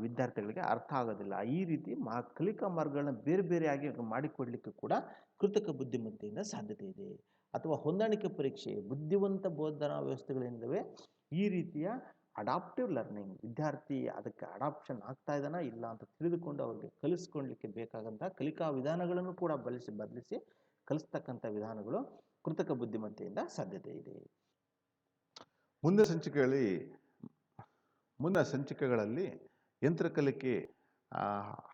ವಿದ್ಯಾರ್ಥಿಗಳಿಗೆ ಅರ್ಥ ಆಗೋದಿಲ್ಲ. ಈ ರೀತಿ ಕಲಿಕಾ ಮಾರ್ಗಗಳನ್ನ ಬೇರೆ ಬೇರೆಯಾಗಿ ಮಾಡಿಕೊಡಲಿಕ್ಕೆ ಕೂಡ ಕೃತಕ ಬುದ್ಧಿಮತ್ತೆಯಿಂದ ಸಾಧ್ಯತೆ ಇದೆ. ಅಥವಾ ಹೊಂದಾಣಿಕೆ ಪರೀಕ್ಷೆ, ಬುದ್ಧಿವಂತ ಬೋಧನಾ ವ್ಯವಸ್ಥೆಗಳೇನಿದ್ದಾವೆ ಈ ರೀತಿಯ ಅಡಾಪ್ಟಿವ್ ಲರ್ನಿಂಗ್, ವಿದ್ಯಾರ್ಥಿ ಅದಕ್ಕೆ ಅಡಾಪ್ಷನ್ ಆಗ್ತಾ ಇದ್ದಾನ ಇಲ್ಲ ಅಂತ ತಿಳಿದುಕೊಂಡು ಅವ್ರಿಗೆ ಕಲಿಸ್ಕೊಳ್ಲಿಕ್ಕೆ ಬೇಕಾದಂಥ ಕಲಿಕಾ ವಿಧಾನಗಳನ್ನು ಕೂಡ ಬದಲಿಸಿ ಕಲಿಸ್ತಕ್ಕಂಥ ವಿಧಾನಗಳು ಕೃತಕ ಬುದ್ಧಿಮತ್ತೆಯಿಂದ ಸಾಧ್ಯತೆ ಇದೆ. ಮುಂದಿನ ಸಂಚಿಕೆಗಳಲ್ಲಿ ಯಂತ್ರ ಕಲಿಕೆ,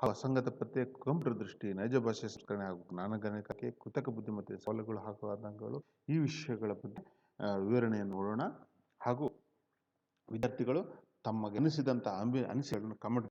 ಅಸಂಗತ ಪತ್ತೆ, ಕಂಪ್ಯೂಟರ್ ದೃಷ್ಟಿ, ನೈಜ ಭಾಷೆ ಸಂಸ್ಕರಣೆ ಹಾಗೂ ಜ್ಞಾನಗಣಕಕ್ಕೆ ಕೃತಕ ಬುದ್ಧಿಮತ್ತೆ ಸವಾಲುಗಳು ಹಾಗೂ ಆತಂಕಗಳು, ಈ ವಿಷಯಗಳ ಬಗ್ಗೆ ವಿವರಣೆಯನ್ನು ನೋಡೋಣ. ಹಾಗೂ ವಿದ್ಯಾರ್ಥಿಗಳು ತಮಗೆ ಅನಿಸಿದಂಥ ಅನಿಸಿಕೆಗಳನ್ನು ಕಮೆಂಟ್